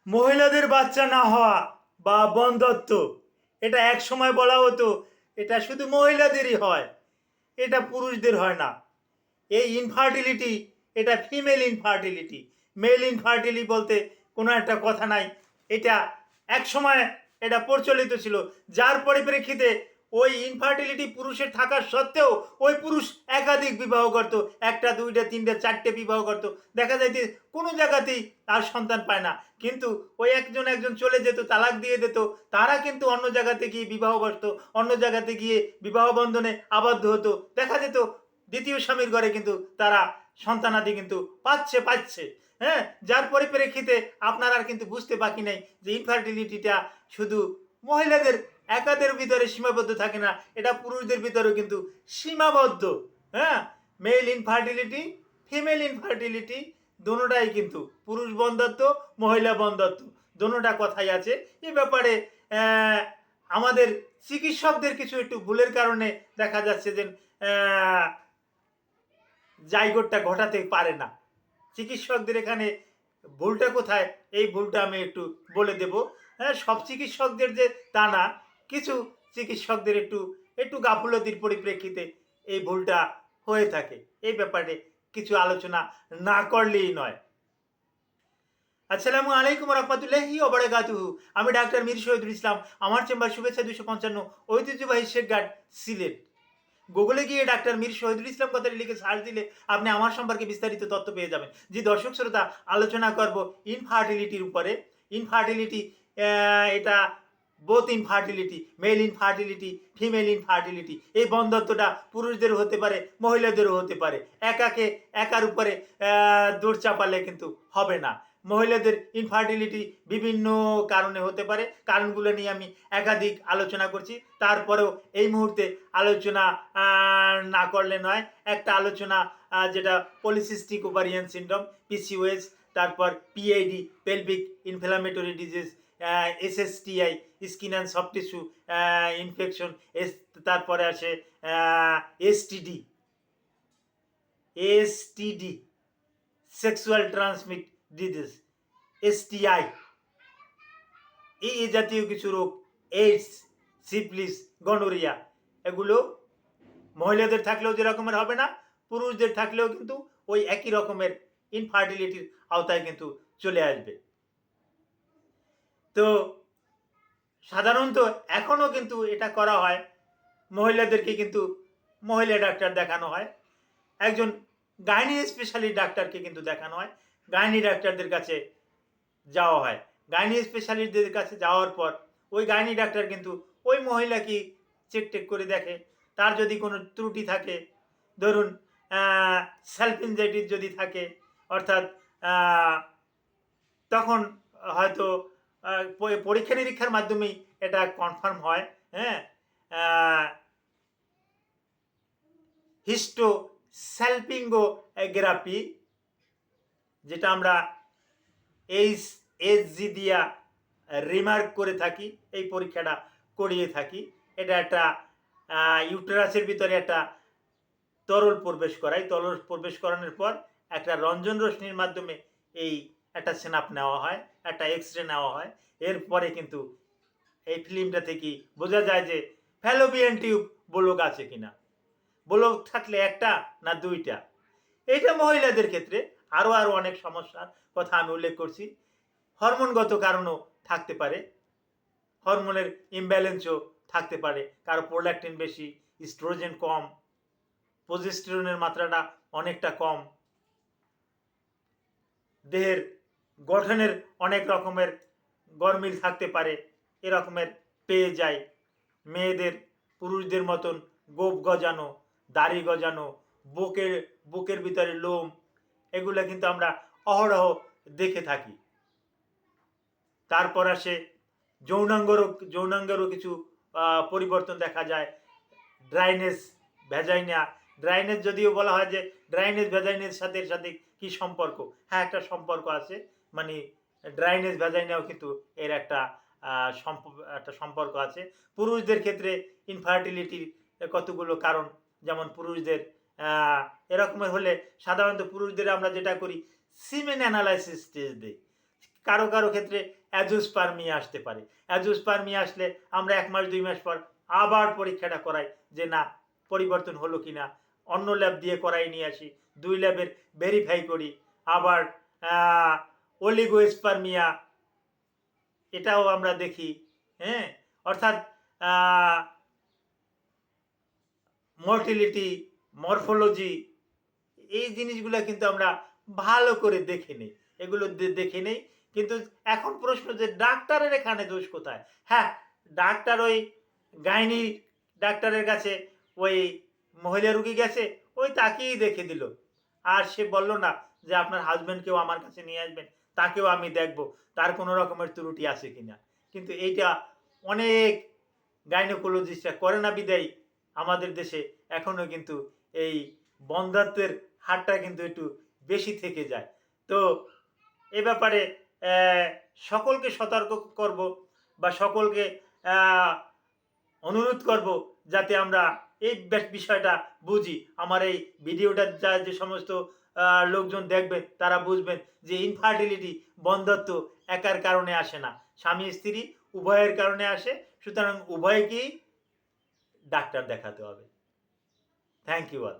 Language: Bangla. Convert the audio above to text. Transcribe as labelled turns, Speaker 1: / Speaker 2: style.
Speaker 1: মহিলাদের বাচ্চা না হওয়া বা বন্ধ্যত্ব, এটা এক সময় বলা হতো এটা শুধু মহিলাদেরই হয়, এটা পুরুষদের হয় না। এই ইনফার্টিলিটি, এটা ফিমেল ইনফার্টিলিটি। মেল ইনফার্টিলিটি বলতে কোনো একটা কথা নাই। এটা এক সময় এটা প্রচলিত ছিল, যার পরিপ্রেক্ষিতে ওই ইনফার্টিলিটি পুরুষের থাকার সত্ত্বেও ওই পুরুষ একাধিক বিবাহ করত, একটা দুইটা তিনটা চারটে বিবাহ করত। দেখা যায় যে কোনো জায়গাতেই তার সন্তান পায় না, কিন্তু ওই একজন একজন চলে যেত, তালাক দিয়ে দিত, তারা কিন্তু অন্য জায়গাতে গিয়ে বিবাহ বসত, অন্য জায়গাতে গিয়ে বিবাহ বন্ধনে আবদ্ধ হতো। দেখা যেত দ্বিতীয় স্বামীর ঘরে কিন্তু তারা সন্তানাদি কিন্তু পাচ্ছে। হ্যাঁ, যার পরিপ্রেক্ষিতে আপনার আর কিন্তু বুঝতে বাকি নেই যে ইনফার্টিলিটিটা শুধু মহিলাদের একাদের ভিতরে সীমাবদ্ধ থাকে না, এটা পুরুষদের ভিতরেও কিন্তু সীমাবদ্ধ। হ্যাঁ, মেল ইনফার্টিলিটি, ফিমেল ইনফার্টিলিটি দোনোটাই কিন্তু পুরুষ বন্ধ্যত্ব, মহিলা বন্ধ্যত্ব দোনোটা কথাই আছে। এ ব্যাপারে আমাদের চিকিৎসকদের কিছু একটু ভুলের কারণে দেখা যাচ্ছে যে জাইগোটটা ঘটাতে পারে না। চিকিৎসকদের এখানে ভুলটা কোথায়, এই ভুলটা আমি একটু বলে দেব। হ্যাঁ, সব চিকিৎসকদের যে তা না, কিছু চিকিৎসকদের একটু একটু গাফলতির পরিপ্রেক্ষিতে এই ভুলটা হয়ে থাকে। এই ব্যাপারে কিছু আলোচনা না করলেই নয়। আসসালামু আলাইকুম রহমতুল্লাহি ওবারাকাতুহু। আমি ডাক্তার মীর শহীদুল ইসলাম। আমার চেম্বার শুভেচ্ছা 255, ঐতিহ্যবাহী শেখঘাট, সিলেট। গুগলে গিয়ে ডাক্তার মীর শহীদুল ইসলাম কথাটি লিখে সার্চ দিলে আপনি আমার সম্পর্কে বিস্তারিত তথ্য পেয়ে যাবেন। যে দর্শক শ্রোতা, আলোচনা করব ইনফার্টিলিটির উপরে। ইনফার্টিলিটি, এটা both infertility, male infertility, female infertility. এই বন্ধ্যত্বটা পুরুষদেরও হতে পারে, মহিলাদেরও হতে পারে। একার উপরে দৌড় চাপালে কিন্তু হবে না। মহিলাদের ইনফার্টিলিটি বিভিন্ন কারণে হতে পারে, কারণগুলো নিয়ে আমি একাধিক আলোচনা করছি। তারপরেও এই মুহূর্তে আলোচনা না করলে নয়। একটা আলোচনা যেটা পলিসিস্টিক ওভারিয়ান সিনড্রোম, পিসিওএস, তারপর PID, pelvic inflammatory disease, SSTI, skin and soft tissue infection, তারপরে আসে STD, sexual transmit disease, STI, এই জাতীয় কিছু রোগ, এইডস, সিফিলিস, গনোরিয়া, এগুলো মহিলাদের থাকলেও যে রকমের হবে না, পুরুষদের থাকলেও কিন্তু ওই একই রকমের ইনফার্টিলিটির আওতায় কিন্তু চলে আসবে। তো সাধারণত এখনও কিন্তু এটা করা হয়, মহিলাদেরকে কিন্তু মহিলা ডাক্তার দেখানো হয়, একজন গাইনি স্পেশালিস্ট ডাক্তারকে কিন্তু দেখানো হয়, গাইনি ডাক্তারদের কাছে যাওয়া হয়। গাইনি স্পেশালিস্টদের কাছে যাওয়ার পর ওই গাইনি ডাক্তার কিন্তু ওই মহিলাকে চেক করে দেখে, তার যদি কোনো ত্রুটি থাকে, ধরুন সেলফ-ইনজেক্টিভ যদি থাকে, অর্থাৎ তখন হয়তো পরীক্ষা নিরীক্ষার মাধ্যমেই এটা কনফার্ম হয়। হ্যাঁ, হিস্টো স্যালপিঙ্গোগ্রাফি, যেটা আমরা এইচএসজি দিয়া রিমার্ক করে থাকি, এই পরীক্ষাটা করিয়ে থাকি। এটা একটা ইউটেরাসের ভিতরে একটা তরল প্রবেশ করায়, তরল প্রবেশ করানোর পর একটা রঞ্জন রশ্মির মাধ্যমে এই একটা স্ন্যাপ নেওয়া হয়, একটা এক্সরে নেওয়া হয়। এরপরে কিন্তু এই ফিল্মটা থেকে বোঝা যায় যে ফ্যালোপিয়ান টিউব ব্লক আছে কিনা, ব্লক থাকলে একটা না দুইটা। এইটা মহিলাদের ক্ষেত্রে আরও অনেক সমস্যার কথা আমি উল্লেখ করছি। হরমোনগত কারণও থাকতে পারে, হরমোনের ইমব্যালেন্সও থাকতে পারে, কারো প্রোল্যাক্টিন বেশি, ইস্ট্রোজেন কম, প্রোজেস্টেরনের মাত্রাটা অনেকটা কম, দেহের গঠনের অনেক রকমের গরমিল থাকতে পারে, এরকমের পেয়ে যায়। মেয়েদের পুরুষদের মতন গোঁফ গজানো, দাড়ি গজানো, বুকের ভিতরে লোম, এগুলো কিন্তু আমরা অহরহ দেখে থাকি। তারপর আসে যৌনাঙ্গেরও কিছু পরিবর্তন দেখা যায়। ড্রাইনেস, ভ্যাজাইনা, ড্রাইনেস যদিও বলা হয় যে ড্রাইনেস ভ্যাজাইনের সাথে কি সম্পর্ক, হ্যাঁ একটা সম্পর্ক আছে, মানে ড্রাইনেস ভ্যাজাইনাও কিন্তু এর একটা সম্পর্ক আছে। পুরুষদের ক্ষেত্রে ইনফার্টিলিটির কতগুলো কারণ, যেমন পুরুষদের এরকমের হলে সাধারণত পুরুষদের আমরা যেটা করি সিমেন অ্যানালাইসিস টেস্ট দিই। কারো কারো ক্ষেত্রে অ্যাজোস্পার্মিয়া আসতে পারে। অ্যাজোস্পার্মিয়া আসলে আমরা ১ মাস ২ মাস পর আবার পরীক্ষাটা করাই যে না পরিবর্তন হলো কিনা, অন্য ল্যাব দিয়ে করাই নিয়ে আসি, ২ ল্যাবের ভেরিফাই করি। আবার অলিগোস্পার্মিয়া এটাও আমরা দেখি, হ্যাঁ? অর্থাৎ মর্টিলিটি, মরফোলজি এই জিনিসগুলো কিন্তু আমরা ভালো করে দেখে নেই। এগুলো দেখে নেই। কিন্তু এখন প্রশ্ন যে ডাক্তারের এখানে দোষ কোথায়? হ্যাঁ, ডাক্তার ওই গাইনি ডাক্তারের কাছে ওই মহিলা রোগী গেছে, ওই তাকেই দেখে দিল। আর সে বলল না যে আপনার হাসব্যান্ডকেও আমার কাছে নিয়ে আসবেন, তাকেও আমি দেখব তার কোনো রকমের ত্রুটি আছে কিনা। কিন্তু এইটা অনেক গাইনোকোলজিস্টরা করে না বিধায় আমাদের দেশে এখনো কিন্তু এই বন্ধ্যাত্বের হারটা কিন্তু একটু বেশি থেকে যায়। তো এ ব্যাপারে সকলকে সতর্ক করব বা সকলকে অনুরোধ করব যাতে আমরা এই বিষয়টা বুঝি। আমার এই ভিডিওটা যে সমস্ত লোকজন দেখবেন তারা বুঝবেন যে ইনফার্টিলিটি বন্ধ্যাত্ব একার কারণে আসে না, স্বামী স্ত্রী উভয়ের কারণে আসে। সুতরাং উভয়কেই ডাক্তার দেখাতে হবে। Thank you all.